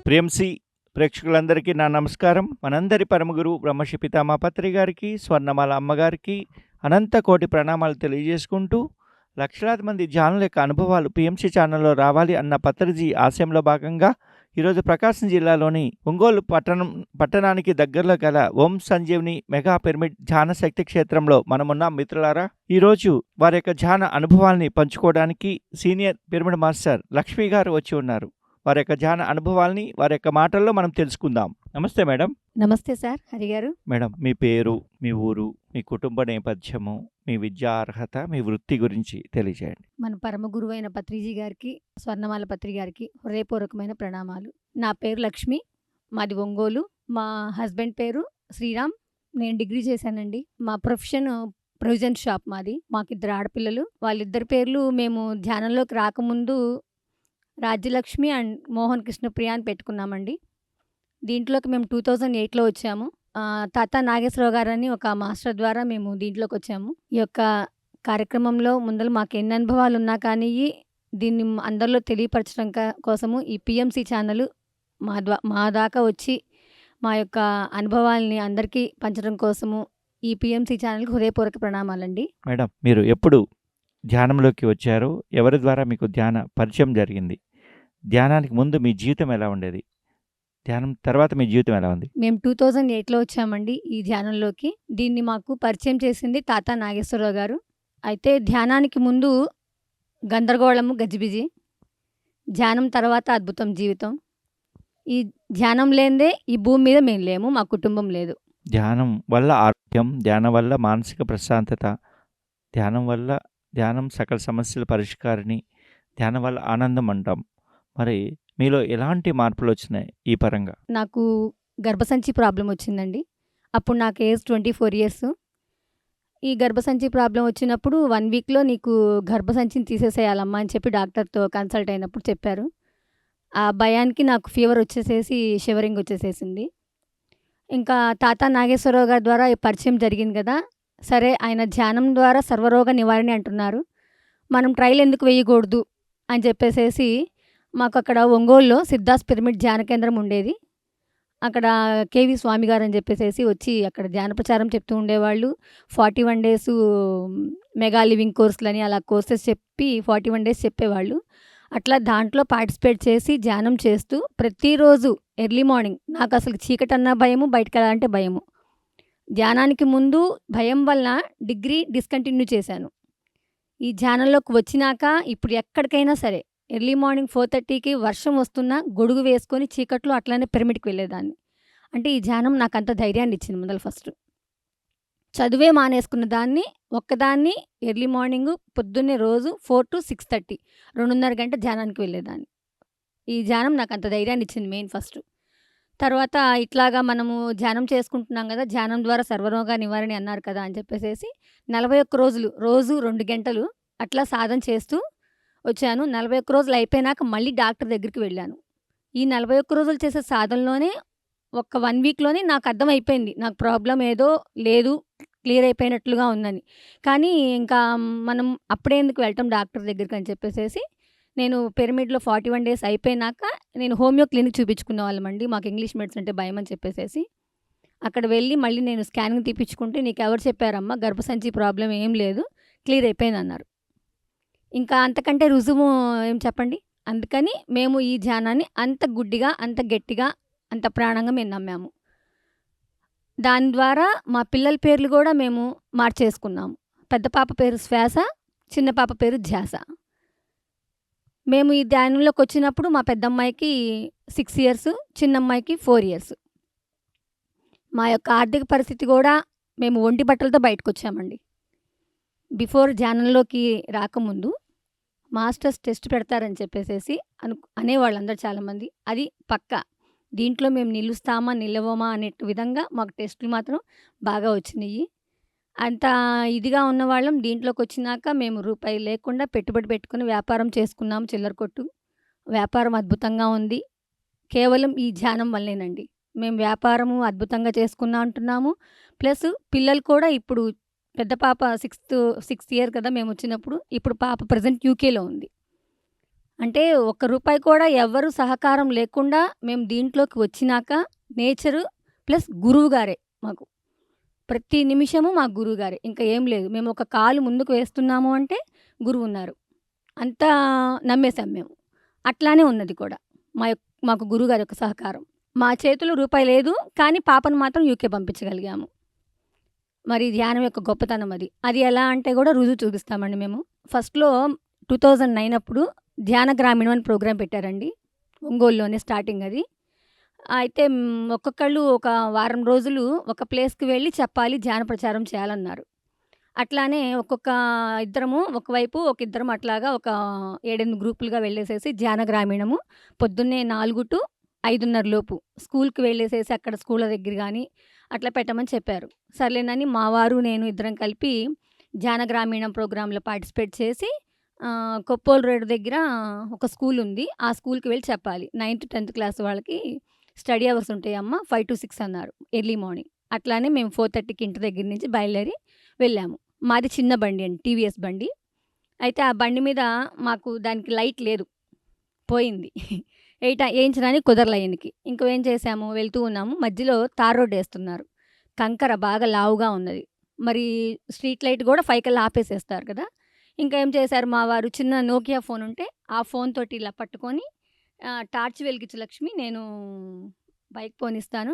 ప్రేమ్‌సి ప్రేక్షకులందరికీ నా నమస్కారం. మనందరి పరమగురు బ్రహ్మర్షి పితామహ పత్రి గారికి, స్వర్ణమాల అమ్మగారికి అనంత కోటి ప్రణామాలు తెలియజేసుకుంటూ, లక్షలాది మంది ధ్యానుల యొక్క అనుభవాలు పిఎంసి ఛానల్‌లో రావాలి అన్న పత్రిజీ ఆశయంలో భాగంగా ఈరోజు ప్రకాశం జిల్లాలోని ఒంగోలు పట్టణానికి దగ్గరలో గల ఓం సంజీవని మెగా పిరమిడ్ ధ్యాన శక్తి క్షేత్రంలో మనమున్నాం మిత్రులారా. ఈరోజు వారి యొక్క ధ్యాన అనుభవాల్ని పంచుకోవడానికి సీనియర్ పిరమిడ్ మాస్టర్ లక్ష్మి గారు వచ్చి ఉన్నారు. వారి యొక్క ధ్యాన అనుభవాల్ని వారి యొక్క మాటల్లో మనం తెలుసుకుందాం. నమస్తే మేడం. నమస్తే సార్ హరి గారు. మేడం, మీ పేరు, మీ ఊరు, మీ కుటుంబ నేపథ్యము, మీ విద్యా అర్హత, మీ వృత్తి గురించి తెలియజేయండి. మన పరమ గురువైన పత్రిజీ గారికి, స్వర్ణమాల పత్రి గారికి హృదయపూర్వకమైన ప్రణామాలు. నా పేరు లక్ష్మి, మాది ఒంగోలు. మా హస్బెండ్ పేరు శ్రీరామ్. నేను డిగ్రీ చేశానండి. మా ప్రొఫెషన్ ప్రొవిజన్ షాప్ మాది. మాకిద్దరు ఆడపిల్లలు. వాళ్ళిద్దరి పేర్లు మేము ధ్యానంలోకి రాకముందు రాజ్యలక్ష్మి అండ్ మోహన్ కృష్ణప్రియ అని పెట్టుకున్నామండి. దీంట్లోకి మేము 2008లో వచ్చాము. తాత నాగేశ్వరరావు గారని ఒక మాస్టర్ ద్వారా మేము దీంట్లోకి వచ్చాము. ఈ యొక్క కార్యక్రమంలో ముందర మాకు ఎన్ని అనుభవాలు ఉన్నా కానీ దీన్ని అందరిలో తెలియపరచడం కోసము ఈ పిఎంసి ఛానల్ మా దాకా వచ్చి మా యొక్క అనుభవాల్ని అందరికీ పంచడం కోసము ఈ పిఎంసి ఛానల్కి హృదయపూర్వక ప్రణామాలండి. మేడం, మీరు ఎప్పుడు ధ్యానంలోకి వచ్చారు? ఎవరి ద్వారా మీకు ధ్యాన పరిచయం జరిగింది? ధ్యానానికి ముందు మీ జీవితం ఎలా ఉండేది? ధ్యానం తర్వాత మీ జీవితం ఎలా ఉంది? మేము 2008లో వచ్చామండి ఈ ధ్యానంలోకి. దీన్ని మాకు పరిచయం చేసింది తాత నాగేశ్వరరావు గారు. అయితే ధ్యానానికి ముందు గందరగోళము, గజిబిజి. ధ్యానం తర్వాత అద్భుతం జీవితం. ఈ ధ్యానం లేనిదే ఈ భూమి మీద మేము లేము, మా కుటుంబం లేదు. ధ్యానం వల్ల ఆరోగ్యం, ధ్యానం వల్ల మానసిక ప్రశాంతత, ధ్యానం సకల సమస్యల పరిష్కారిణి, ధ్యానం వల్ల ఆనందం అంటాం. మరి మీలో ఎలాంటి మార్పులు వచ్చినాయి ఈ పరంగా? నాకు గర్భసంచి ప్రాబ్లం వచ్చిందండి. అప్పుడు నాకు ఏజ్ 24 ఇయర్స్. ఈ గర్భసంచి ప్రాబ్లం వచ్చినప్పుడు 1 వీక్లో నీకు గర్భసంచిని తీసేసేయాలమ్మా అని చెప్పి డాక్టర్తో కన్సల్ట్ అయినప్పుడు చెప్పారు. ఆ భయానికి నాకు ఫీవర్ వచ్చేసేసి షివరింగ్ వచ్చేసేసింది. ఇంకా తాత నాగేశ్వరరావు గారి ద్వారా పరిచయం జరిగింది కదా. సరే, ఆయన ధ్యానం ద్వారా సర్వరోగ నివారణ అంటున్నారు, మనం ట్రైల్ ఎందుకు వేయకూడదు అని చెప్పేసేసి మాకు అక్కడ ఒంగోలులో సిద్ధాస్ పిరమిడ్ ధ్యాన కేంద్రం ఉండేది. అక్కడ కేవి స్వామి గారు అని చెప్పేసి వచ్చి అక్కడ ధ్యాన ప్రచారం చెప్తూ ఉండేవాళ్ళు. 41 డేస్ మెగా లివింగ్ కోర్సులని అలా కోర్సెస్ చెప్పి 41 డేస్ చెప్పేవాళ్ళు. అట్లా దాంట్లో పార్టిసిపేట్ చేసి ధ్యానం చేస్తూ ప్రతిరోజు ఎర్లీ మార్నింగ్, నాకు అసలు చీకటన్నా భయము, బయటకు వెళ్ళాలంటే భయము. ధ్యానానికి ముందు భయం వల్ల డిగ్రీ డిస్కంటిన్యూ చేశాను. ఈ ధ్యానంలోకి వచ్చినాక ఇప్పుడు ఎక్కడికైనా సరే ఎర్లీ మార్నింగ్ 4:30కి వర్షం వస్తున్నా గొడుగు వేసుకొని చీకట్లో అట్లానే పిరమిడ్కి వెళ్ళేదాన్ని. అంటే ఈ ధ్యానం నాకు అంత ధైర్యాన్ని ఇచ్చింది. మొదలు ఫస్ట్ చదువే మానేసుకున్న దాన్ని ఒక్కదాన్ని ఎర్లీ మార్నింగ్ పొద్దున్నే రోజు 4 to 6:30 2.5 గంట ధ్యానానికి వెళ్ళేదాన్ని. ఈ ధ్యానం నాకు అంత ధైర్యాన్ని ఇచ్చింది మెయిన్ ఫస్ట్. తర్వాత ఇట్లాగా మనము ధ్యానం చేసుకుంటున్నాం కదా, ధ్యానం ద్వారా సర్వరోగ నివారణ అన్నారు కదా అని చెప్పేసి 41 రోజులు రోజు 2 గంటలు అట్లా సాధన చేస్తూ వచ్చాను. 41 రోజులు అయిపోయినాక మళ్ళీ డాక్టర్ దగ్గరికి వెళ్ళాను. ఈ 41 రోజులు చేసే సాధనలోనే ఒక 1 వీక్లోనే నాకు అర్థమైపోయింది, నాకు ప్రాబ్లం ఏదో లేదు, క్లియర్ అయిపోయినట్లుగా ఉందని. కానీ ఇంకా మనం అప్పుడే ఎందుకు వెళ్ళటం డాక్టర్ దగ్గరికి అని చెప్పేసి నేను పిరమిడ్లో 41 డేస్ అయిపోయినాక నేను హోమియో క్లినిక్ చూపించుకునే వాళ్ళమండి. మాకు ఇంగ్లీష్ మెడిసిన్ అంటే భయం అని చెప్పేసి అక్కడ వెళ్ళి మళ్ళీ నేను స్కానింగ్ తీపించుకుంటే, నీకు ఎవరు చెప్పారమ్మా, గర్భసంచి ప్రాబ్లం ఏం లేదు, క్లియర్ అయిపోయింది అన్నారు. ఇంకా అంతకంటే రుజువు ఏం చెప్పండి. అందుకని మేము ఈ ధ్యానాన్ని అంత గుడ్డిగా, అంత గట్టిగా, అంత ప్రాణంగా మేము నమ్మాము. దాని ద్వారా మా పిల్లల పేర్లు కూడా మేము మార్చేసుకున్నాము. పెద్ద పాప పేరు శ్వాస, చిన్న పాప పేరు ధ్యాస. మేము ఈ ధ్యానంలోకి వచ్చినప్పుడు మా పెద్దమ్మాయికి 6 ఇయర్స్, చిన్నమ్మాయికి 4 ఇయర్స్. మా యొక్క ఆర్థిక పరిస్థితి కూడా మేము ఒంటి బట్టలతో బయటకు వచ్చామండి. బిఫోర్ ధ్యానంలోకి రాకముందు మాస్టర్స్ టెస్ట్ పెడతారని చెప్పేసి అనేవాళ్ళందరూ చాలామంది. అది పక్కా. దీంట్లో మేము నిలుస్తామా నిలవమా అనే విధంగా మాకు టెస్టులు మాత్రం బాగా వచ్చినాయి. అంత ఇదిగా ఉన్నవాళ్ళం దీంట్లోకి వచ్చినాక మేము రూపాయి లేకుండా పెట్టుబడి పెట్టుకుని వ్యాపారం చేసుకున్నాం, చిల్లర కొట్టు. వ్యాపారం అద్భుతంగా ఉంది, కేవలం ఈ ధ్యానం వల్లేనండి. మేము వ్యాపారము అద్భుతంగా చేసుకున్నా అంటున్నాము. ప్లస్ పిల్లలు కూడా ఇప్పుడు పెద్ద పాప 6th ఇయర్ కదా మేము వచ్చినప్పుడు. ఇప్పుడు పాప ప్రజెంట్ యూకేలో ఉంది. అంటే ఒక్క రూపాయి కూడా ఎవ్వరు సహకారం లేకుండా మేము దీంట్లోకి వచ్చినాక నేచరు ప్లస్ గురువుగారే మాకు. ప్రతి నిమిషము మా గురువుగారే. ఇంకా ఏం లేదు. మేము ఒక కాలు ముందుకు వేస్తున్నాము అంటే గురువున్నారు. అంతా నమ్మేసాం మేము. అట్లానే ఉన్నది కూడా. మాకు గురువుగారి యొక్క సహకారం. మా చేతిలో రూపాయి లేదు. కానీ పాపను మాత్రం యూకే పంపించగలిగాము. మరి ధ్యానం యొక్క గొప్పతనం అది. అది ఎలా అంటే కూడా రుజువు చూపిస్తామండి మేము. ఫస్ట్‌లో 2009 అప్పుడు ధ్యాన గ్రామీణం అని ప్రోగ్రామ్ పెట్టారండి. ఒంగోలులోనే స్టార్టింగ్ అది. అయితే ఒక్కొక్కళ్ళు ఒక వారం రోజులు ఒక ప్లేస్‌కి వెళ్ళి చెప్పాలి, ధ్యాన ప్రచారం చేయాలన్నారు. అట్లానే ఇద్దరము ఒకవైపు, ఇద్దరం అట్లాగా ఒక 7, 8 గ్రూపులుగా వెళ్ళేసేసి ధ్యాన గ్రామీణము పొద్దున్నే 4-5:30 లోపు స్కూల్‌కి వెళ్ళేసేసి అక్కడ స్కూళ్ళ దగ్గర గానీ అట్లా పెట్టమని చెప్పారు. సర్లేనని మా వారు, నేను ఇద్దరం కలిపి ధ్యాన గ్రామీణం ప్రోగ్రామ్‌లో పార్టిసిపేట్ చేసి కొప్పోలు రోడ్ దగ్గర ఒక స్కూల్ ఉంది. ఆ స్కూల్‌కి వెళ్ళి చెప్పాలి. 9థ్, 10థ్ క్లాస్ వాళ్ళకి స్టడీ అవర్స్ ఉంటాయమ్మా 5-6 అన్నారు ఎర్లీ మార్నింగ్. అట్లానే మేము 4:30కి ఇంటి దగ్గర నుంచి బయలుదేరి వెళ్ళాము. మాది చిన్న బండి అండి, టీవీఎస్ బండి. అయితే ఆ బండి మీద మాకు దానికి లైట్ లేదు, పోయింది. ఏయించడానికి కుదరలే ఆయనకి. ఇంక ఏం చేసాము, వెళ్తూ ఉన్నాము. మధ్యలో తార్ రోడ్ ఏస్తున్నారు. కంకర బాగా లావుగా ఉన్నది. మరి స్ట్రీట్ లైట్ కూడా 5 కల్లా ఆపేసేస్తారు కదా! ఇంకా ఏం చేశారు మా వారు, చిన్న నోకియా ఫోన్ ఉంటే ఆ ఫోన్ తోటి ఇలా పట్టుకొని టార్చ్ వెలిగించు లక్ష్మి, నేను బైక్ పోనిస్తాను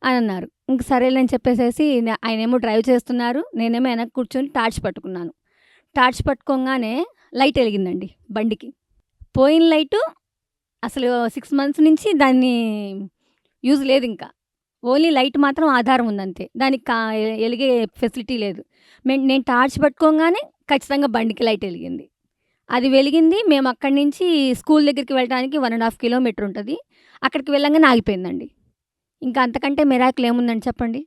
అని అన్నారు. ఇంక సరేలే అని చెప్పేసేసి ఆయనేమో డ్రైవ్ చేస్తున్నారు. నేనేమో వెనక్కి కూర్చొని టార్చ్ పట్టుకున్నాను. టార్చ్ పట్టుకోగానే లైట్ ఎలిగిందండి బండికి. పోయిన లైటు అసలు 6 మంత్స్ నుంచి దాన్ని యూజ్ లేదింకా. ఓన్లీ లైట్ మాత్రం ఆధారం ఉందంతే. దానికి ఎలిగే ఫెసిలిటీ లేదు. నేను టార్చ్ పట్టుకోగానే ఖచ్చితంగా బండికి లైట్ ఎలిగింది. అది వెలిగింది. మేము అక్కడి నుంచి స్కూల్ దగ్గరికి వెళ్ళడానికి 1.5 కిలోమీటర్ ఉంటది. అక్కడికి వెళ్ళంగానే ఆగిపోయిందండి. ఇంకా అంతకంటే మిరాకిల్ ఏముందండి చెప్పండి?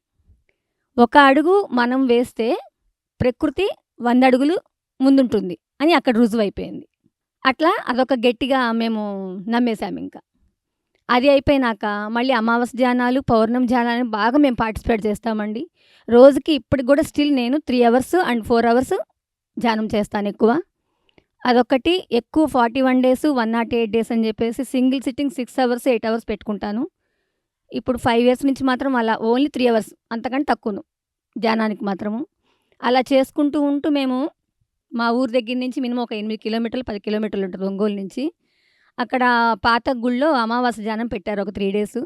ఒక అడుగు మనం వేస్తే ప్రకృతి 100 అడుగులు ముందుంటుంది అని అక్కడ రుజువైపోయింది. అట్లా అదొక గట్టిగా మేము నమ్మేసామింక. అది అయిపోయినాక మళ్ళీ అమావాస్య ధ్యానాలు, పౌర్ణమి ధ్యానాలు బాగా మేము పార్టిసిపేట్ చేస్తామండి. రోజుకి ఇప్పటికి కూడా స్టిల్ నేను 3 అవర్స్ అండ్ 4 అవర్స్ ధ్యానం చేస్తానెక్కువ. అదొకటి. ఎక్కువ 41 డేస్, 108 డేస్ అని చెప్పేసి సింగిల్ సిట్టింగ్ 6 అవర్స్, 8 అవర్స్ పెట్టుకుంటాను. ఇప్పుడు 5 ఇయర్స్ నుంచి మాత్రం అలా ఓన్లీ 3 అవర్స్, అంతకంటే తక్కువను ధ్యానానికి మాత్రము. అలా చేసుకుంటూ ఉంటూ మేము మా ఊరు దగ్గర నుంచి మినిమం ఒక 8 కిలోమీటర్లు, 10 కిలోమీటర్లు ఉంటుంది ఒంగోలు నుంచి. అక్కడ పాత గుడిలో అమావాస్య ధ్యానం పెట్టారు ఒక 3 డేస్.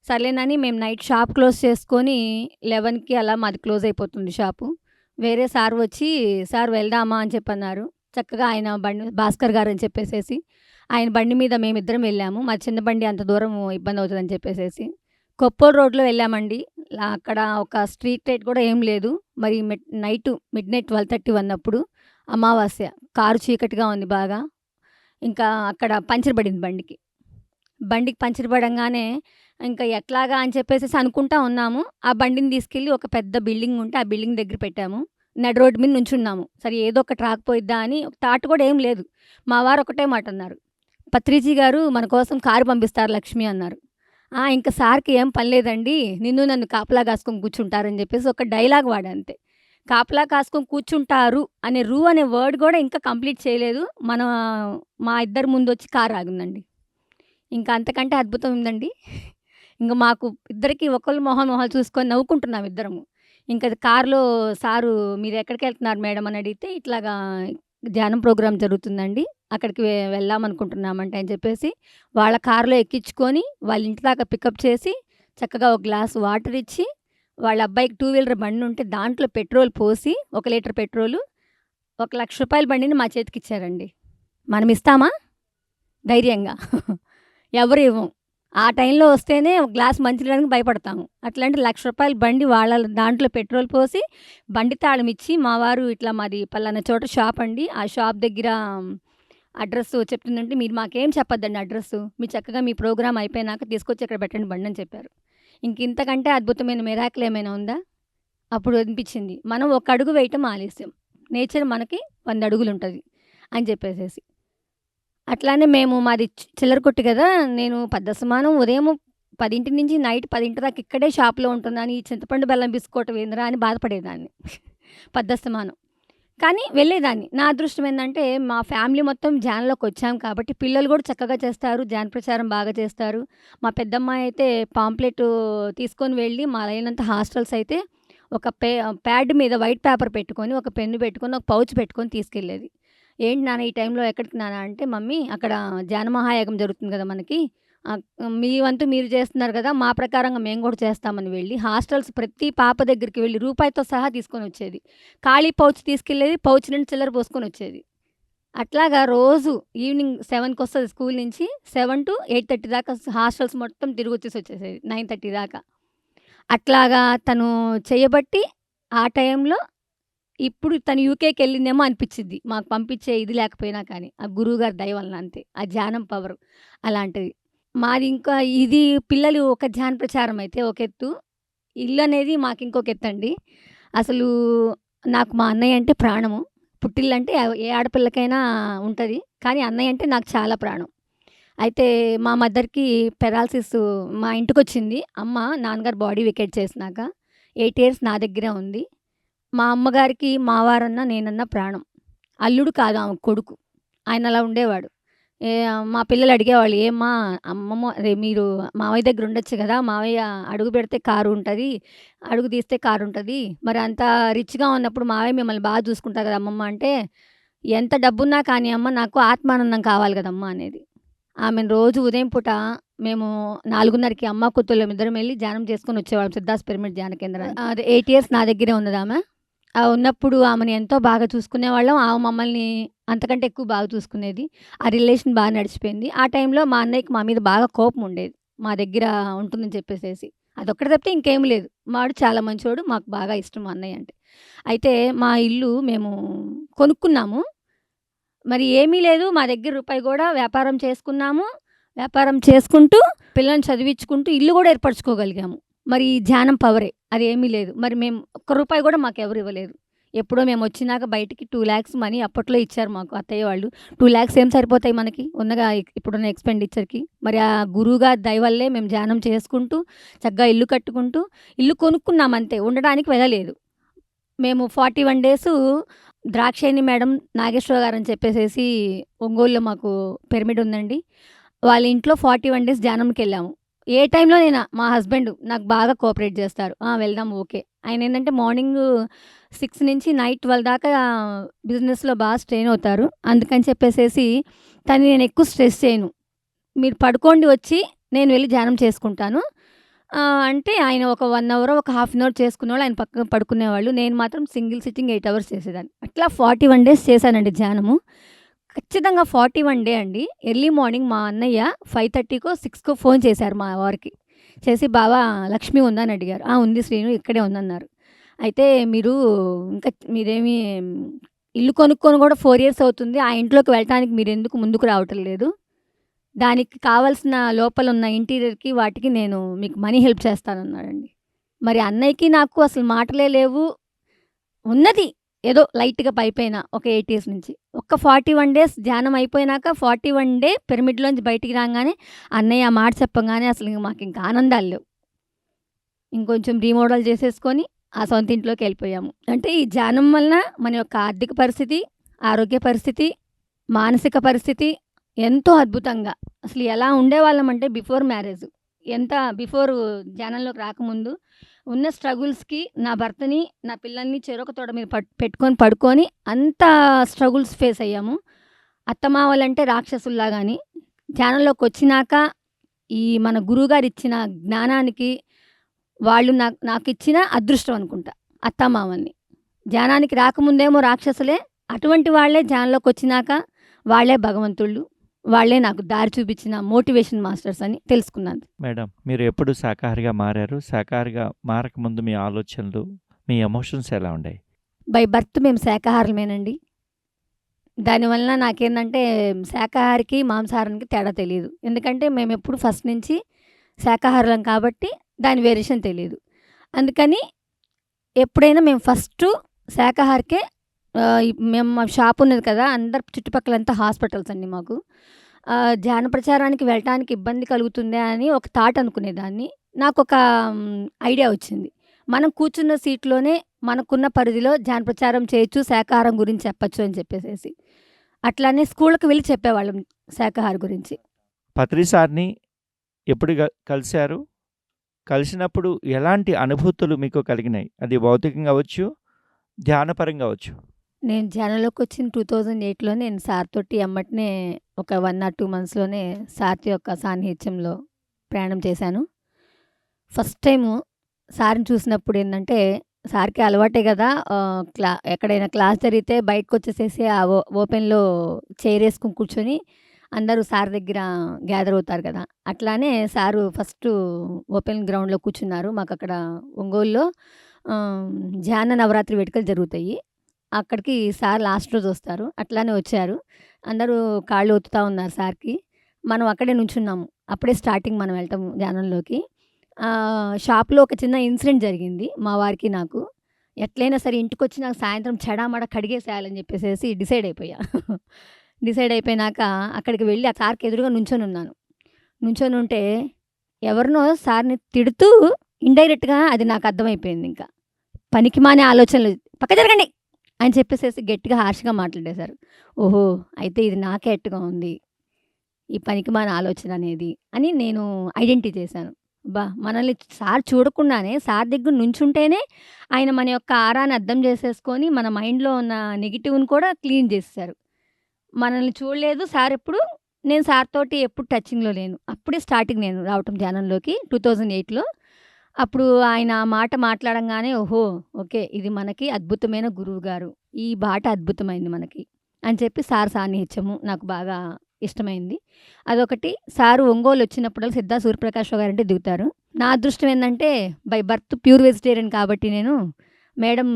సర్లేనని మేము నైట్ షాప్ క్లోజ్ చేసుకొని 11కి అలా మాది క్లోజ్ అయిపోతుంది షాపు. వేరే సార్ వచ్చి, సార్ వెళ్దామా అని చెప్పన్నారు. చక్కగా ఆయన బండి, భాస్కర్ గారు అని చెప్పేసేసి ఆయన బండి మీద మేమిద్దరం వెళ్ళాము. మా చిన్న బండి అంత దూరం ఇబ్బంది అవుతుందని చెప్పేసేసి కొప్పోలు రోడ్లో వెళ్ళామండి. అక్కడ ఒక స్ట్రీట్ లైట్ కూడా ఏం లేదు. మరి నైట్ మిడ్‌నైట్ 12:31 అప్పుడు అమావాస్య. కారు చీకటిగా ఉంది బాగా. ఇంకా అక్కడ పంచర్ పడింది బండికి. బండికి పంచర్ పడంగానే ఇంకా ఎట్లాగా అని చెప్పేసేసి అనుకుంటా ఉన్నాము. ఆ బండిని తీసుకెళ్ళి ఒక పెద్ద బిల్డింగ్ ఉంటే ఆ బిల్డింగ్ దగ్గర పెట్టాము. నడి రోడ్డు మీద నుంచున్నాము. సరే ఏదో ఒకటి రాకపోయిద్దా అని థాట్ కూడా ఏం లేదు. మా వారు ఒకటే మాట అన్నారు, పత్రిజీ గారు మన కోసం కారు పంపిస్తారు లక్ష్మి అన్నారు. ఇంక సార్‌కి ఏం పని లేదండి, నిన్ను నన్ను కాపలా కాసుకొని కూర్చుంటారని చెప్పేసి ఒక డైలాగ్ వాడా అంతే. కాపలా కాసుకొని కూర్చుంటారు అనే అనే వర్డ్ కూడా ఇంకా కంప్లీట్ చేయలేదు. మా ఇద్దరి ముందొచ్చి కారు ఆగిందండి. ఇంకా అంతకంటే అద్భుతం ఉందండి. ఇంక మాకు ఇద్దరికి ఒకళ్ళ మొహాలు చూసుకొని నవ్వుకుంటున్నాం ఇద్దరము. ఇంక కారులో సారు, మీరెక్కడికెళ్తున్నారు మేడం అని అడిగితే, ఇట్లాగా ధ్యానం ప్రోగ్రామ్ జరుగుతుందండి, అక్కడికి వెళ్దామనుకుంటున్నామంటే అని చెప్పేసి వాళ్ళ కారులో ఎక్కించుకొని వాళ్ళ ఇంటి దాకా పికప్ చేసి చక్కగా ఒక గ్లాస్ వాటర్ ఇచ్చి, వాళ్ళ అబ్బాయికి 2 వీలర్ బండి ఉంటే దాంట్లో పెట్రోల్ పోసి 1 లీటర్ పెట్రోలు, ₹1,00,000 బండిని మా చేతికిచ్చారండి. మనం ఇస్తామా ధైర్యంగా? ఎవరు ఇవ్వం. ఆ టైంలో వస్తేనే ఒక గ్లాస్ మంచినీళ్ళకి భయపడతాము. అట్లాంటి ₹1,00,000 బండి వాళ్ళ దాంట్లో పెట్రోల్ పోసి, బండి తాళం ఇచ్చి, మా వారు ఇట్లా మాది పలానా చోట షాప్ అండి, ఆ షాప్ దగ్గర అడ్రస్ చెప్తుందంటే, మీరు మాకేం చెప్పొద్దండి అడ్రస్సు, మీరు చక్కగా మీ ప్రోగ్రామ్ అయిపోయినాక తీసుకొచ్చి ఇక్కడ పెట్టండి బండి అని చెప్పారు. ఇంతకంటే అద్భుతమైన మిరాకిల్ ఏమైనా ఉందా? అప్పుడు అనిపించింది, మనం ఒక అడుగు వేయటం ఆలస్యం, నేచర్ మనకి 100 అడుగులు ఉంటుంది అని చెప్పేసేసి. అట్లానే మేము మాది చిల్లర కొట్టు కదా, నేను పద్దస్తమానం ఉదయం 10 నుంచి నైట్ 10 దాకా ఇక్కడే షాప్‌లో ఉంటున్నాను, ఈ చింతపండు బెల్లం బిస్కోట్ ఏందిరా అని బాధపడేదాన్ని పద్దస్తమానం. కానీ వెళ్ళేదాన్ని. నా అదృష్టం ఏందంటే, మా ఫ్యామిలీ మొత్తం ధ్యానంలోకి వచ్చాం కాబట్టి, పిల్లలు గూడా చక్కగా చేస్తారు. ధ్యాన ప్రచారం బాగా చేస్తారు. మా పెద్దమ్మాయి అయితే పాంప్లెట్ తీసుకొని వెళ్ళి, మా లైనంత హాస్టల్స్ అయితే ఒక ప్యాడ్ మీద వైట్ పేపర్ పెట్టుకొని, ఒక పెన్ను పెట్టుకొని, ఒక పౌచ్ పెట్టుకొని తీసుకెళ్ళేది. "ఏంటి నాన్న ఈ టైంలో ఎక్కడికి నాన్న" అంటే, "మమ్మీ అక్కడ ధ్యాన మహాయాగం జరుగుతుంది గదా మనకి. ఆహ్, మీ వంతు మీరు చేస్తున్నారు గదా! మా ప్రకారంగా మేము గూడా చేస్తామని" వెళ్ళి హాస్టల్స్ ప్రతి పాప దగ్గరికి వెళ్ళి రూపాయితో సహా తీసుకొనొచ్చేది. ఖాళీ పౌచ్ తీసుకెళ్ళేది. పౌచ్ నిండా చిల్లర పోసుకొనొచ్చేది. అట్లాగా రోజు ఈవినింగ్ 7:00కొస్తది స్కూల్ నుంచి. 7-8:30 దాకా హాస్టల్స్ మొత్తం తిరిగొచ్చేసొచ్చేసేది. 9:30 దాకా. అట్లాగా తను చేయబట్టి ఆ టైంలో ఇప్పుడు తను యూకేకెళ్ళిందేమో అనిపిచ్చిద్ది. మాకు పంపించే ఇది లేకపోయినా కానీ. ఆ గురువుగారి దయ వలన అంతే. ఆ ధ్యానం పవరు అలాంటిది. మాది ఇంకా ఇది పిల్లలు ఒక ధ్యాన ప్రచారం అయితే ఒక ఎత్తు. ఇల్లనేది మాకింకొక ఎత్తండి. అసలు నాకు మా అన్నయ్య అంటే ప్రాణము. పుట్టిల్లంటే ఏ ఆడపిల్లకైనా ఉంటది. కానీ అన్నయ్య అంటే నాకు చాలా ప్రాణం. అయితే మా మదర్‌కి పెరాలసిస్ మా ఇంటికొచ్చింది. అమ్మ నాన్నగారు బాడీ వెకేట్ చేసినాక 8 ఇయర్స్ నా దగ్గరే ఉంది. మా అమ్మగారికి మా వారన్నా, నేనన్నా ప్రాణం. అల్లుడు కాదు ఆమెకు కొడుకు. ఆయన అలా ఉండేవాడు. మా పిల్లలు అడిగేవాళ్ళు, "ఏమ్మా అమ్మమ్మ అదే మీరు మావయ్య దగ్గర ఉండొచ్చు గదా! మావయ్య అడుగు పెడితే కారు ఉంటది. అడుగు తీస్తే కారు ఉంటది. మరి అంత రిచ్‌గా ఉన్నప్పుడు మావయ్య మిమ్మల్ని బాగా చూసుకుంటారు కదా అమ్మమ్మ" అంటే, "ఎంత డబ్బున్నా కానీ అమ్మ నాకు ఆత్మానందం కావాలి కదమ్మా" అనేది. ఆమెను రోజు ఉదయం పూట మేము 4:30కి అమ్మ కూతుళ్ళం ఇద్దరం వెళ్లి ధ్యానం చేసుకొని వచ్చేవాళ్ళం సిద్ధాస్ పిరమిడ్ ధ్యాన కేంద్రానికి. అదే 8 ఇయర్స్ నా దగ్గరే ఉన్నదామె. ఉన్నప్పుడు ఆమెని ఎంతో బాగా చూసుకునేవాళ్ళం. ఆమె మమ్మల్ని అంతకంటే ఎక్కువ బాగా చూసుకునేది. ఆ రిలేషన్ బాగా నడిచిపోయింది. ఆ టైంలో మా అన్నయ్యకి మా మీద బాగా కోపం ఉండేది. మా దగ్గర ఉంటుందని చెప్పేసేసి. అదొక్కటి తప్పితే ఇంకేం లేదు. వాడు చాలా మంచోడు. మాకు బాగా ఇష్టం మా అన్నయ్య అంటే. అయితే మా ఇల్లు మేము కొనుక్కున్నాము. మరి ఏమీ లేదు. మా దగ్గర రూపాయి గూడా వ్యాపారం చేసుకున్నాము. వ్యాపారం చేసుకుంటూ, పిల్లల్ని చదివించుకుంటూ ఇల్లు గూడా ఏర్పరచుకోగలిగాము. మరి ఈ ధ్యానం పవరే. అదేమీ లేదు. మరి మేము ఒక్క రూపాయి గూడా మాకెవరు ఇవ్వలేదు. ఎప్పుడో మేమొచ్చినాక బయటికి 2,00,000 మనీ అప్పట్లో ఇచ్చారు మాకు అత్తయ్య వాళ్ళు. 2,00,000 ఏం సరిపోతాయి మనకి ఉన్నగా ఇప్పుడున్న ఎక్స్‌పెండిచర్‌కి. మరి ఆ గురువుగారి దయ వల్లే మేము ధ్యానం చేసుకుంటూ, చక్కగా ఇల్లు కట్టుకుంటూ, ఇల్లు కొనుక్కున్నాం అంతే. ఉండడానికి వెళ్ళలేదు. మేము 41 డేసు ద్రాక్షాయణి మేడం నాగేశ్వరరావు గారని చెప్పేసేసి ఒంగోలులో మాకు పిరమిడ్ ఉందండి. వాళ్ళ ఇంట్లో 41 డేస్ ధ్యానంకెళ్ళాము. ఏ టైంలోనైనా మా హస్బెండ్ నాకు బాగా కోఆపరేట్ చేస్తారు. వెళ్దాం ఓకే. ఆయనేంటంటే మార్నింగు 6 నుంచి నైట్ 12 దాకా బిజినెస్‌లో బాగా స్ట్రెయిన్ అవుతారు. అందుకని చెప్పేసేసి తనని నేను ఎక్కువ స్ట్రెస్ చేయను. మీరు పడుకోండి వచ్చి నేను వెళ్లి ధ్యానం చేసుకుంటాను. అంటే ఆయన ఒక 1 అవరో, ఒక హాఫ్ అన్ అవర్ చేసుకునేవాళ్ళు. ఆయన పక్కన పడుకునేవాళ్ళు. నేను మాత్రం సింగిల్ సిట్టింగ్ 8 అవర్స్ చేసేదాన్ని. అట్లా 41 డేస్ చేశానండి ధ్యానము. ఖచ్చితంగా 41 డే అండి. ఎర్లీ మార్నింగ్ మా అన్నయ్య 5:30కో, 6కో ఫోన్ చేశారు మా వారికి. చేసి "బావ లక్ష్మి ఉందా?" అని అడిగారు. "ఉంది శ్రీను ఇక్కడే ఉందన్నారు." అయితే "మీరు ఇంకా మీరేమి ఇల్లు కొనుక్కొని కూడా 4 ఇయర్స్ అవుతుంది. ఆ ఇంట్లోకి వెళ్ళటానికి మీరెందుకు ముందుకు రావటం లేదు? దానికి కావాల్సిన లోపలున్న ఇంటీరియర్‌కి వాటికి నేను మీకు మనీ హెల్ప్ చేస్తానన్నాడండి." మరి అన్నయ్యకి నాకు అసలు మాటలే లేవు. ఉన్నది ఏదో లైట్‌గా పైపైన ఒక 8 ఇయర్స్ నుంచి. ఒక్క 41 డేస్ ధ్యానం అయిపోయినాక 41 డే పిరమిడ్‌లోంచి బయటికి రాంగానే అన్నయ్య ఆ మాట చెప్పంగానే అసలు మాకింక ఆనందాలు లేవు. ఇంకొంచెం రీమోడల్ చేసేసుకొని ఆ సొంత ఇంట్లోకెళ్ళిపోయాము. అంటే ఈ ధ్యానం వలన మన యొక్క ఆర్థిక పరిస్థితి, ఆరోగ్య పరిస్థితి, మానసిక పరిస్థితి ఎంతో అద్భుతంగా అసలు ఎలా ఉండేవాళ్ళమంటే బిఫోర్ మ్యారేజ్ బిఫోర్ ధ్యానంలోకి రాకముందు ఉన్న స్ట్రగుల్స్‌కి నా భర్తని, నా పిల్లల్ని చెరొక తోడ మీద పెట్టుకొని పడుకొని అంత స్ట్రగుల్స్ ఫేస్ అయ్యాము. అత్తమామలంటే రాక్షసుల్లాగాని ధ్యానంలోకొచ్చినాక ఈ మన గురువుగారిచ్చిన జ్ఞానానికి వాళ్ళు నాకిచ్చిన అదృష్టం అనుకుంటా అత్తామామల్ని. ధ్యానానికి రాకముందేమో రాక్షసులే. అటువంటి వాళ్ళే ధ్యానంలోకొచ్చినాక వాళ్ళే భగవంతుళ్ళు. వాళ్ళే నాకు దారి చూపించిన మోటివేషన్ మాస్టర్స్ అని తెలుసుకున్నాను. మేడం మీరు ఎప్పుడు శాకాహారిగా మారారు? శాకాహారిగా మారకముందు మీ ఆలోచనలు, మీ ఎమోషన్స్ ఎలా ఉండేయి? బై బర్త్ మేము శాకాహారులమేనండి. దానివలన నాకేందంటే శాకాహారికి, మాంసాహారానికి తేడా తెలీదు. ఎందుకంటే మేమెప్పుడు ఫస్ట్ నుంచి శాకాహారులం కాబట్టి దాని వేరియేషన్ తెలీదు. అందుకని ఎప్పుడైనా మేము ఫస్టు శాకాహారికే మేము మా షాప్ ఉన్నది కదా! అందరు చుట్టుపక్కలంతా హాస్పిటల్స్ అండి మాకు. ధ్యాన ప్రచారానికి వెళ్ళటానికి ఇబ్బంది కలుగుతుందా అని ఒక థాట్ అనుకునేదాన్ని. నాకొక ఐడియా వచ్చింది. మనం కూర్చున్న సీట్‌లోనే మనకున్న పరిధిలో ధ్యాన ప్రచారం చేయొచ్చు, శాకాహారం గురించి చెప్పొచ్చు అని చెప్పేసేసి. అట్లానే స్కూళ్ళకి వెళ్ళి చెప్పేవాళ్ళం శాకాహారం గురించి. పత్రి సార్‌ని ఎప్పుడు కలిసారు? కలిసినప్పుడు ఎలాంటి అనుభూతులు మీకు కలిగినాయి? అది భౌతికంగా అవ్వచ్చు, ధ్యానపరంగా అవ్వచ్చు. నేను ధ్యానంలోకొచ్చిన 2008లో నేను సార్ తోటి ఎమ్మటనే ఒక 1 ఆర్ 2 మంత్స్‌లోనే సార్ యొక్క సాన్నిహిత్యంలో ప్రయాణం చేశాను. ఫస్ట్ టైము సార్‌ని చూసినప్పుడు ఏందంటే, సార్‌కి అలవాటే గదా! ఎక్కడైనా క్లాస్ జరిగితే బయటకొచ్చేసేసి ఆ ఓపెన్‌లో చైరేసుకొని కూర్చొని అందరూ సార్ దగ్గర గ్యాదర్ అవుతారు గదా! అట్లానే సారు ఫస్టు ఓపెన్ గ్రౌండ్‌లో కూర్చున్నారు. మాకక్కడ ఒంగోలులో ఆహ్, ధ్యాన నవరాత్రి వేడుకలు జరుగుతాయి. అక్కడికి సార్ లాస్ట్ రోజొస్తారు. అట్లానే వచ్చారు. అందరూ కాళ్ళు ఒత్తుతా ఉన్నారు సార్‌కి. మనం అక్కడే నుంచున్నాము. అప్పుడే స్టార్టింగ్ మనం వెళ్ళటం ధ్యానంలోకి. షాప్‌లో ఒక చిన్న ఇన్సిడెంట్ జరిగింది మా వారికి నాకు. ఎట్లైనా సరే ఇంటికొచ్చి నాకు సాయంత్రం చెడామడా కడిగేసేయాలని చెప్పేసేసి డిసైడ్ అయిపోయా. డిసైడ్ అయిపోయినాక అక్కడికి వెళ్ళి ఆ సార్‌కి ఎదురుగా నుంచొనున్నాను. నుంచొనుంటే ఎవరినో సార్‌ని తిడుతూ ఇండైరెక్ట్‌గా అది నాకు అర్థమైపోయిందింక. పనికిమాలిన ఆలోచనలు "పక్క జరగండి" అని చెప్పేసేసి గట్టిగా హార్ష్‌గా మాట్లాడేశారు. ఓహో! అయితే ఇది నాకే ఎట్టుగా ఉంది. ఈ పనికిమాలిన ఆలోచన అనేది అని నేను ఐడెంటిఫై చేశాను. అబ్బా! మనల్ని సార్ చూడకుండానే సార్ దగ్గర నుంచుంటేనే ఆయన మన యొక్క ఆరాన్ని అర్థం చేసేసుకొని మన మైండ్‌లో ఉన్న నెగెటివ్‌ని కూడా క్లీన్ చేసేసారు. మనల్ని చూడలేదు సార్ ఎప్పుడు. నేను సార్ తోటి ఎప్పుడు టచింగ్‌లో లేను. అప్పుడే స్టార్టింగ్ నేను రావటం ధ్యానంలోకి 2008లో. అప్పుడు ఆయన ఆ మాట మాట్లాడంగానే ఓహో! ఓకే. ఇది మనకి అద్భుతమైన గురువుగారు. ఈ బాట అద్భుతమైంది మనకి అని చెప్పి సార్ సాన్నిహిత్యము నాకు బాగా ఇష్టమైంది. అదొకటి. సారు ఒంగోలొచ్చినప్పుడల్లా సిద్ధా సూర్యప్రకాష్ గారంటే దిగుతారు. నా అదృష్టం ఏందంటే బై బర్త్ ప్యూర్ వెజిటేరియన్ కాబట్టి నేను మేడం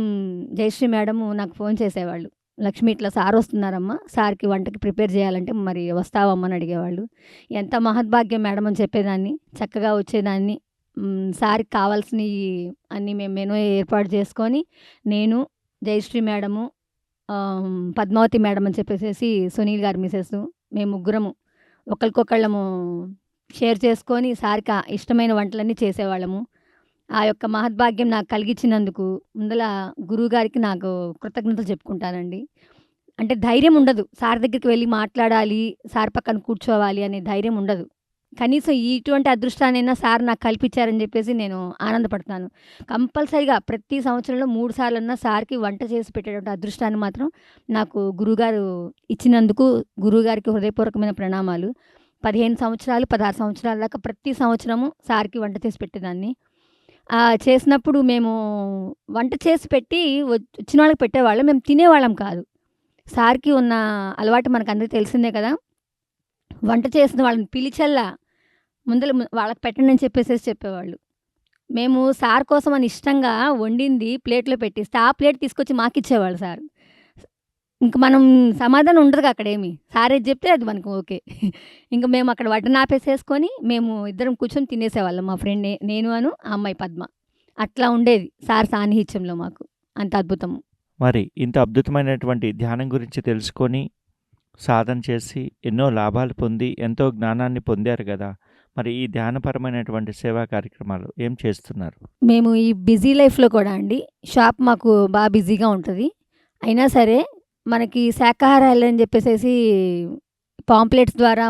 జయశ్రీ మేడము నాకు ఫోన్ చేసేవాళ్ళు. లక్ష్మి ఇట్లా సారొస్తున్నారమ్మా. సార్‌కి వంటకి ప్రిపేర్ చేయాలంటే మరి వస్తావమ్మా అని అడిగేవాళ్ళు. ఎంత మహద్భాగ్యం మేడం అని చెప్పేదాన్ని. చక్కగా వచ్చేదాన్ని. సార్‌కి కావాల్సినయి అన్నీ మేము మెనూ ఏర్పాటు చేసుకొని, నేను, జయశ్రీ మేడము, పద్మావతి మేడం అని చెప్పేసేసి సునీల్ గారి మిసెస్ మేము ముగ్గురము ఒకళ్ళకొకళ్ళము షేర్ చేసుకొని సార్‌కి ఇష్టమైన వంటలన్నీ చేసేవాళ్ళము. ఆ యొక్క మహద్భాగ్యం నాకు కలిగించినందుకు ముందల గురువుగారికి నాకు కృతజ్ఞతలు చెప్పుకుంటానండి. అంటే ధైర్యం ఉండదు. సార్ దగ్గరికి వెళ్లి మాట్లాడాలి, సార్ పక్కన కూర్చోవాలి అనే ధైర్యం ఉండదు. కనీసం ఇటువంటి అదృష్టాన్నైనా సార్ నాకు కల్పించారని చెప్పేసి నేను ఆనందపడతాను. కంపల్సరీగా ప్రతి సంవత్సరంలో 3 సార్లన్నా సార్‌కి వంట చేసి పెట్టేటువంటి అదృష్టాన్ని మాత్రం నాకు గురువుగారు ఇచ్చినందుకు గురువుగారికి హృదయపూర్వకమైన ప్రణామాలు. 15 సంవత్సరాలు, 16 సంవత్సరాల దాకా ప్రతి సంవత్సరము సార్‌కి వంట చేసి పెట్టేదాన్ని. చేసినప్పుడు మేము వంట చేసి పెట్టి వచ్చిన వాళ్ళకి పెట్టేవాళ్ళం. మేము తినేవాళ్ళం కాదు. సార్‌కి ఉన్న అలవాటు మనకందరికి తెలిసిందే కదా! వంట చేసిన వాళ్ళని పిలిచల్లా వాళ్ళకి పెట్టండి అని చెప్పేసేసి చెప్పేవాళ్ళు. మేము సార్ కోసం అని ఇష్టంగా వండింది ప్లేట్‌లో పెట్టిస్తే, ఆ ప్లేట్ తీసుకొచ్చి మాకిచ్చేవాళ్ళు సారు. ఇంక మనం సమాధానం ఉండదుగా అక్కడేమి. సార్ ఏది చెప్తే అది మనకు ఓకే. ఇంక మేము అక్కడ వడ్డన ఆపేసేసుకొని మేము ఇద్దరం కూర్చొని తినేసేవాళ్ళం. మా ఫ్రెండ్ నేను ఆ అమ్మాయి పద్మ. అట్లా ఉండేది సార్ సాన్నిహిత్యంలో మాకు. అంత అద్భుతం. మరి ఇంత అద్భుతమైనటువంటి ధ్యానం గురించి తెలుసుకొని, సాధన చేసి, ఎన్నో లాభాలు పొంది, ఎంతో జ్ఞానాన్ని పొందారు గదా! మరి ఈ ధ్యానపరమైనటువంటి సేవా కార్యక్రమాలు ఏం చేస్తున్నారు? మేము ఈ బిజీ లైఫ్‌లో కూడా అండి, షాప్ మాకు బిజీగా ఉంటది. అయినా సరే మనకి శాకాహారాలని చెప్పేసేసి పాంప్లెట్స్ ద్వారా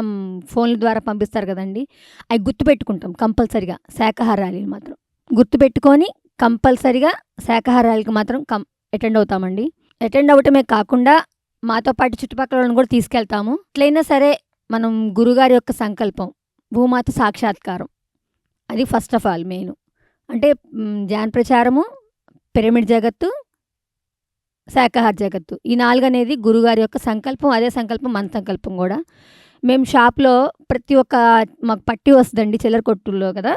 ఫోన్ల ద్వారా పంపిస్తారు కదండీ! అయి గుర్తుపెట్టుకుంటాం కంపల్సరీగా శాకాహారాలని మాత్రం. గుర్తుపెట్టుకొని కంపల్సరీగా శాకాహారాలకి మాత్రం అటెండ్ అవుతామండి. అటెండ్ అవ్వటమే కాకుండా మాతో పాటు చుట్టుపక్కల వాళ్ళని కూడా తీసుకెళ్తాము. ఎట్లైనా సరే మనం గురువుగారి యొక్క సంకల్పం, భూమాత సాక్షాత్కారం. అది ఫస్ట్ ఆఫ్ ఆల్ మెయిను. అంటే ధ్యాన ప్రచారము, పిరమిడ్ జగత్తు, శాకాహార జగత్తు. ఈ 4 అనేది గురువుగారి యొక్క సంకల్పం. అదే సంకల్పం మన సంకల్పం గూడా. మేము షాప్‌లో ప్రతి ఒక్క మాకు పట్టీ వస్తదండి చిల్లర కొట్టుల్లో కదా!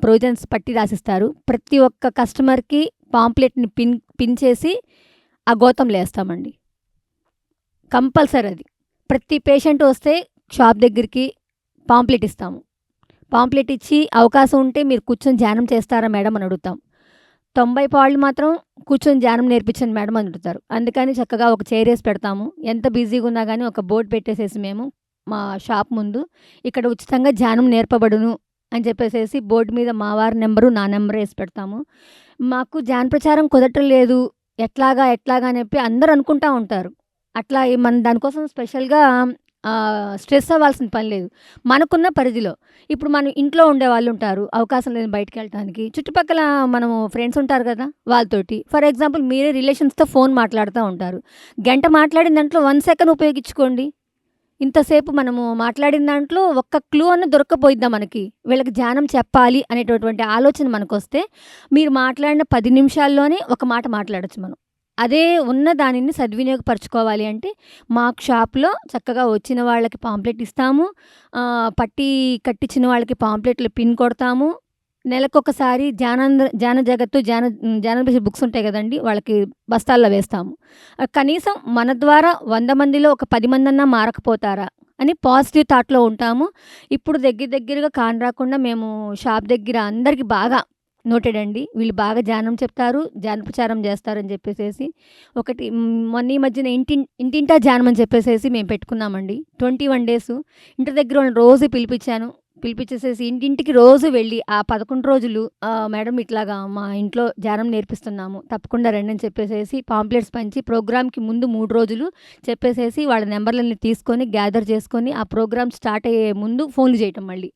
ప్రొవిజన్స్ పట్టీ రాసిస్తారు. ప్రతి ఒక్క కస్టమర్‌కి పాంప్లెట్‌ని పిన్ చేసి ఆ గోతంలో ఏస్తామండి. కంపల్సరీ అది. ప్రతి పేషెంట్ వస్తే షాప్ దగ్గరికి పాంప్లెట్ ఇస్తాము. పాంప్లెట్ ఇచ్చి అవకాశం ఉంటే మీరు కూర్చొని ధ్యానం చేస్తారా మేడం అని అడుగుతాం. 90 పాళ్ళు మాత్రం కూర్చొని ధ్యానం నేర్పించండి మేడం అని అడుగుతారు. అందుకని చక్కగా ఒక చైర్ ఏసి పెడతాము. ఎంత బిజీగా ఉన్నా గానీ ఒక బోర్డ్ పెట్టేసేసి మేము మా షాప్ ముందు ఇక్కడ ఉచితంగా ధ్యానం నేర్పబడును అని చెప్పేసేసి బోర్డు మీద మా వారి నెంబరు, నా నెంబర్ ఏసి పెడతాము. మాకు ధ్యాన ప్రచారం కుదరటం లేదు. ఎట్లాగా అని చెప్పి అందరూ అనుకుంటా ఉంటారు. అట్లా మనం దానికోసం స్పెషల్‌గా స్ట్రెస్ అవ్వాల్సిన పని లేదు. మనకున్న పరిధిలో. ఇప్పుడు మన ఇంట్లో ఉండేవాళ్ళుంటారు. అవకాశం లేదు బయటికెళ్ళటానికి. చుట్టుపక్కల మనము ఫ్రెండ్స్ ఉంటారు గదా! వాళ్ళతోటి. ఫర్ ఎగ్జాంపుల్ మీరే రిలేషన్స్‌తో ఫోన్ మాట్లాడుతా ఉంటారు. గంట మాట్లాడిన దాంట్లో 1 సెకన్ ఉపయోగించుకోండి. ఇంతసేపు మనము మాట్లాడిన దాంట్లో ఒక్క క్లూ అన్నా దొరక్కపోయిద్దా మనకి? వీళ్ళకి ధ్యానం చెప్పాలి అనేటటువంటి ఆలోచన మనకొస్తే, మీరు మాట్లాడిన 10 నిమిషాల్లోనే ఒక మాట మాట్లాడొచ్చు మనం. అదే ఉన్న దానిని సద్వినియోగపరుచుకోవాలి అంటే, మాకు షాప్‌లో చక్కగా వచ్చిన వాళ్ళకి పాంప్లెట్ ఇస్తాము. పట్టీ కట్టించిన వాళ్ళకి పాంప్లెట్‌లు పిన్ కొడతాము. నెలకొకసారి ధ్యాన జగత్తు, ధ్యానాభ్యాస బుక్స్ ఉంటాయి గదండీ! వాళ్ళకి బస్తాల్లో వేస్తాము. కనీసం మన ద్వారా 100 మందిలో ఒక 10 మందన్నా మారకపోతారా అని పాజిటివ్ థాట్‌లో ఉంటాము. ఇప్పుడు దగ్గరగా కాని రాకుండా మేము షాప్ దగ్గర అందరికి బాగా నోటెడ్ అండి. వీళ్ళు బాగా ధ్యానం చెప్తారు, ధ్యాన ప్రచారం జేస్తారని జెప్పేసేసి ఒకటి మొన్న ఈ మధ్యన ఇంటింటా ధ్యానం అని చెప్పేసేసి మేము పెట్టుకున్నామండి. 21 డేసు. ఇంటి దగ్గర వాళ్ళని రోజు పిలిపిచ్చాను. పిలిపిచ్చేసేసి ఇంటింటికి రోజు వెళ్ళి ఆ 11 రోజులు మేడం ఇట్లాగా మా ఇంట్లో ధ్యానం నేర్పిస్తున్నాము. తప్పకుండా రండి అని చెప్పేసేసి పాంప్లెట్స్ పంచి ప్రోగ్రామ్‌కి ముందు 3 రోజులు చెప్పేసేసి వాళ్ళ నంబర్‌లన్నీ తీసుకొని గ్యాదర్ చేసుకొని ఆ ప్రోగ్రామ్ స్టార్ట్ అయ్యే ముందు ఫోన్‌లు చేయటం మళ్ళీ.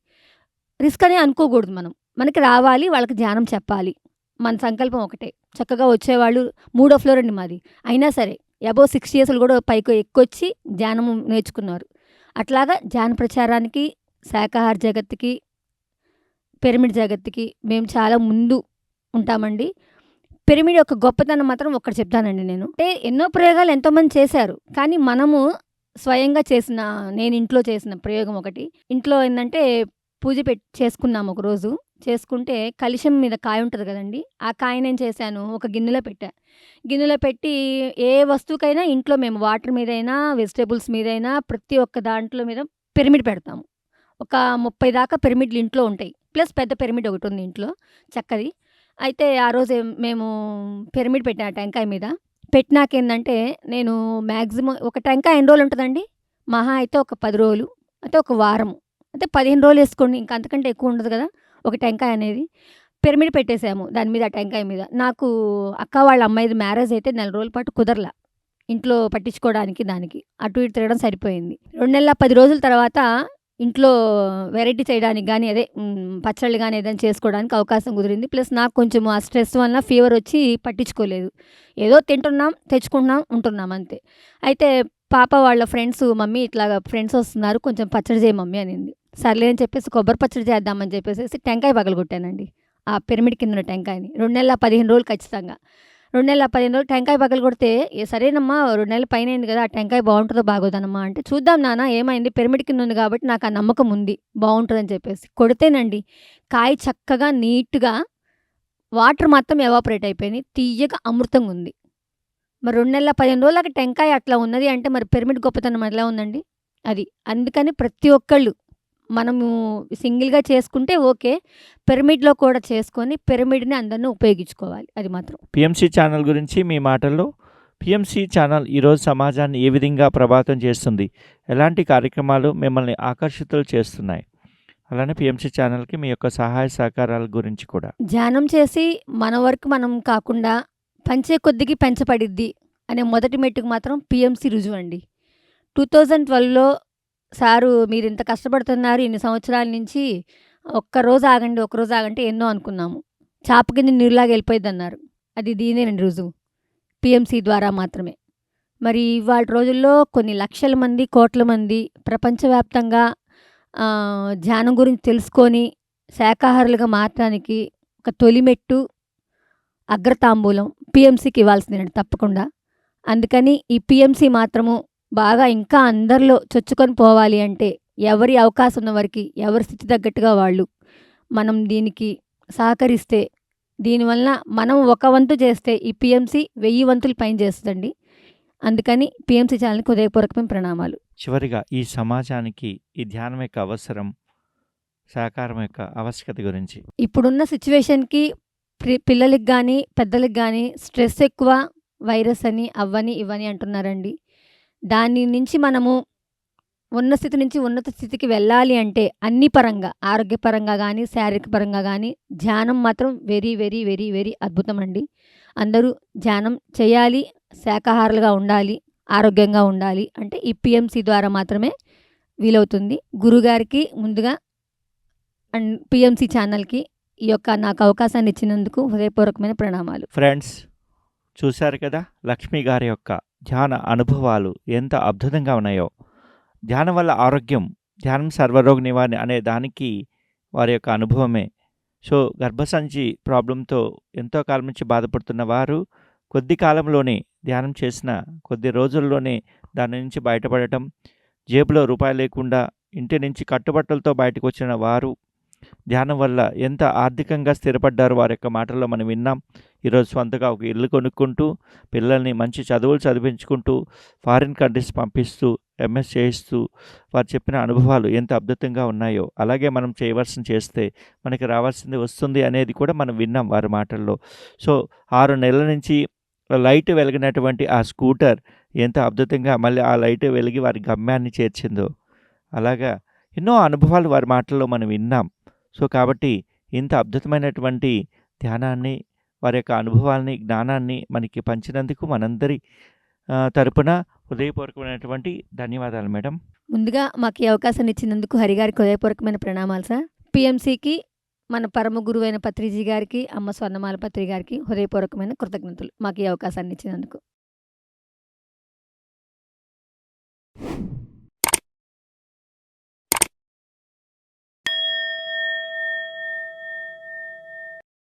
రిస్క్ అని అనుకోకూడదు మనం. మనకి రావాలి, వాళ్ళకి ధ్యానం చెప్పాలి. మన సంకల్పం ఒకటే. చక్కగా వచ్చేవాళ్ళు మూడో ఫ్లోర్ అండి మాది. అయినా సరే అబోవ్ 60 ఇయర్స్‌లు కూడా పైకి ఎక్కొచ్చి ధ్యానం నేర్చుకున్నారు. అట్లాగా ధ్యాన ప్రచారానికి, శాకాహార జగత్తుకి, పిరమిడ్ జగత్తుకి మేము చాలా ముందు ఉంటామండి. పిరమిడ్ యొక్క గొప్పతనం మాత్రం ఒక్కటి చెప్తానండి నేను. అంటే ఎన్నో ప్రయోగాలు ఎంతోమంది చేశారు. కానీ మనము స్వయంగా నేను ఇంట్లో చేసిన ప్రయోగం ఒకటి. ఇంట్లో ఏందంటే పూజ చేసుకున్నాము ఒకరోజు. చేసుకుంటే కలశం మీద కాయ ఉంటది గదండీ! ఆ కాయనేం చేశాను, ఒక గిన్నెలో పెట్టా. గిన్నెలో పెట్టి ఏ వస్తువుకైనా ఇంట్లో మేము వాటర్ మీదైనా, వెజిటబుల్స్ మీదైనా ప్రతి ఒక్క దాంట్లో మీద పిరమిడ్ పెడతాము. ఒక 30 దాకా పిరమిడ్‌లు ఇంట్లో ఉంటాయి. ప్లస్ పెద్ద పిరమిడ్ ఒకటుంది ఇంట్లో చక్కది. అయితే ఆ రోజు మేము పిరమిడ్ పెట్టా ఆ టెంకాయ మీద. పెట్టినాకేందంటే నేను మాక్సిమం ఒక టెంకాయ ఎన్ని రోజులుంటదండి? మహా అయితే ఒక 10 రోజులు. అయితే ఒక వారము. అంటే 15 రోజులేసుకోండి. ఇంక అంతకంటే ఎక్కువ ఉండదు గదా! ఒక టెంకాయ అనేది. పిరమిడ్ పెట్టేసాము దాని మీద ఆ టెంకాయ మీద. నాకు అక్క వాళ్ళ అమ్మాయిది మ్యారేజ్ అయితే నెల రోజుల పాటు కుదరలా. ఇంట్లో పట్టించుకోవడానికి దానికి. అటు ఇటు తిరగడం సరిపోయింది. 2 నెలల 10 రోజుల తర్వాత ఇంట్లో వెరైటీ చేయడానికి గానీ, అదే పచ్చళ్ళు గానీ ఏదైనా చేసుకోవడానికి అవకాశం కుదిరింది. ప్లస్ నాకు కొంచెం ఆ స్ట్రెస్ వలన ఫీవరొచ్చి పట్టించుకోలేదు. ఏదో తింటున్నాం, తెచ్చుకుంటున్నాం, ఉంటున్నాం అంతే. అయితే పాప వాళ్ళ ఫ్రెండ్స్, "మమ్మీ ఇట్లాగా ఫ్రెండ్స్ వస్తున్నారు. కొంచెం పచ్చడి చేయి మమ్మీ" అనింది. సర్లే అని చెప్పేసి కొబ్బరి పచ్చడి చేద్దామని చెప్పేసేసి టెంకాయ పగలగొట్టానండి. ఆ పిరమిడ్ కిందున్న టెంకాయని. 2 నెలల 15 రోజులు ఖచ్చితంగా. 2 నెలల 15 రోజులు టెంకాయ పగలగొడితే, సరేనమ్మా 2 నెలలు పైనయింది గదా! ఆ టెంకాయ బావుంటదో బాగోదనమ్మా అంటే, చూద్దాం నాన్న ఏమైంది పిరమిడ్ కింద ఉంది గాబట్టి నాకు ఆ నమ్మకం ఉంది. బావుంటదని చెప్పేసి. కొడితేనండి కాయ చక్కగా నీట్‌గా వాటర్ మొత్తం ఎవాపరేట్ అయిపోయినియి. తియ్యగా అమృతంగుంది. మరి 2 నెలల 15 రోజులకి టెంకాయ అట్లా ఉన్నది అంటే మరి పిరమిడ్ గొప్పతనం ఎలా ఉందండి? అది. అందుకని ప్రతి ఒక్కళ్ళు మనము సింగిల్‌గా చేసుకుంటే ఓకే. పిరమిడ్‌లో కూడా చేసుకొని పిరమిడ్‌ని అందరిని ఉపయోగించుకోవాలి. అది మాత్రం. పిఎంసి ఛానల్ గురించి మీ మాటల్లో పిఎంసి ఛానల్ ఈరోజు సమాజాన్ని ఏ విధంగా ప్రభావితం చేస్తుంది? ఎలాంటి కార్యక్రమాలు మిమ్మల్ని ఆకర్షితులు చేస్తున్నాయి? అలానే పిఎంసి ఛానల్‌కి మీ యొక్క సహాయ సహకారాల గురించి కూడా. ధ్యానం చేసి మన వరకు మనం కాకుండా పంచే కొద్దికి పెంచబడిద్ది అనే మొదటి మెట్టుకు మాత్రం పిఎంసి రుజువండి. 2012లో సారు మీరింత కష్టపడుతున్నారు ఇన్ని సంవత్సరాల నుంచి ఒక్కరోజు ఆగండి, ఒక్కరోజు ఆగంటే ఎన్నో అనుకున్నాము. చాప కింద నీరులాగా వెళ్ళిపోయిద్దన్నారు. అది దీనేనండి రుజువు. పిఎంసి ద్వారా మాత్రమే. మరి ఇవాళ రోజుల్లో కొన్ని లక్షల మంది, కోట్ల మంది ప్రపంచవ్యాప్తంగా ధ్యానం గురించి తెలుసుకొని శాకాహారులుగా మారటానికి ఒక తొలిమెట్టు అగ్రతాంబూలం పిఎంసికి ఇవ్వాల్సిందేనండి తప్పకుండా. అందుకని ఈ పిఎంసి మాత్రము బాగా ఇంకా అందరిలో చొచ్చుకొని పోవాలి అంటే ఎవరి అవకాశం ఉన్న వారికి, ఎవరి స్థితి తగ్గట్టుగా వాళ్ళు మనం దీనికి సహకరిస్తే, దీనివలన మనం ఒక వంతు చేస్తే ఈ పిఎంసి 1000 వంతులు పైన చేస్తదండి. అందుకని పిఎంసి ఛానల్‌కి హృదయపూర్వకమైన ప్రణామాలు. చివరిగా ఈ సమాజానికి ఈ ధ్యానం యొక్క అవసరం, సహకారం యొక్క ఆవశ్యకత గురించి. ఇప్పుడున్న సిట్యుయేషన్‌కి పిల్లలకి గానీ, పెద్దలకి గానీ స్ట్రెస్ ఎక్కువ, వైరస్ అని, అవ్వని, ఇవ్వని అంటున్నారండి. దాని నుంచి మనము ఉన్న స్థితి నుంచి ఉన్నత స్థితికి వెళ్ళాలి అంటే అన్ని పరంగా ఆరోగ్యపరంగా కానీ శారీరక పరంగా కానీ ధ్యానం మాత్రం వెరీ వెరీ వెరీ వెరీ అద్భుతం అండి. అందరూ ధ్యానం చేయాలి, శాకాహారులుగా ఉండాలి, ఆరోగ్యంగా ఉండాలి అంటే ఈ పిఎంసి ద్వారా మాత్రమే వీలవుతుంది. గురుగారికి ముందుగా అండ్ పిఎంసి ఛానల్కి ఈ యొక్క నాకు అవకాశాన్ని ఇచ్చినందుకు హృదయపూర్వకమైన ప్రణామాలు. ఫ్రెండ్స్, చూశారు కదా లక్ష్మి గారి యొక్క ధ్యాన అనుభవాలు ఎంత అద్భుతంగా ఉన్నాయో. ధ్యానం వల్ల ఆరోగ్యం, ధ్యానం సర్వరోగ నివారణ అనే దానికి వారి యొక్క అనుభవమే. సో గర్భసంచి ప్రాబ్లంతో ఎంతో కాలం నుంచి బాధపడుతున్న వారు కొద్ది కాలంలోనే ధ్యానం చేసిన కొద్ది రోజుల్లోనే దాని నుంచి బయటపడటం, జేబులో రూపాయి లేకుండా ఇంటి నుంచి కట్టుబట్టలతో బయటకు వచ్చిన వారు ధ్యానం వల్ల ఎంత ఆర్థికంగా స్థిరపడ్డారో వారి యొక్క మాటల్లో మనం విన్నాం. ఈరోజు స్వంతగా ఒక ఇల్లు కొనుక్కుంటూ, పిల్లల్ని మంచి చదువులు చదివించుకుంటూ, ఫారిన్ కంట్రీస్ పంపిస్తూ, ఎంఎస్ చేయిస్తూ వారు చెప్పిన అనుభవాలు ఎంత అద్భుతంగా ఉన్నాయో. అలాగే మనం చేయవలసింది చేస్తే మనకి రావాల్సింది వస్తుంది అనేది కూడా మనం విన్నాం వారి మాటల్లో. సో 6 నెలల నుంచి లైట్ వెలిగినటువంటి ఆ స్కూటర్ ఎంత అద్భుతంగా మళ్ళీ ఆ లైట్ వెలిగి వారి గమ్యాన్ని చేర్చిందో. అలాగా ఎన్నో అనుభవాలు వారి మాటల్లో మనం విన్నాం. సో కాబట్టి ఇంత అద్భుతమైనటువంటి ధ్యానాన్ని, వారి యొక్క అనుభవాల్ని, జ్ఞానాన్ని మనకి పంచినందుకు మనందరి తరపున హృదయపూర్వకమైనటువంటి ధన్యవాదాలు మేడం. ముందుగా మాకు ఈ అవకాశాన్ని ఇచ్చినందుకు హరిగారికి హృదయపూర్వకమైన ప్రణామాలు సార్. పిఎంసికి మన పరమ గురువైన పత్రిజీ గారికి, అమ్మ స్వర్ణమాల పత్రి గారికి హృదయపూర్వకమైన కృతజ్ఞతలు మాకు ఈ అవకాశాన్ని ఇచ్చినందుకు.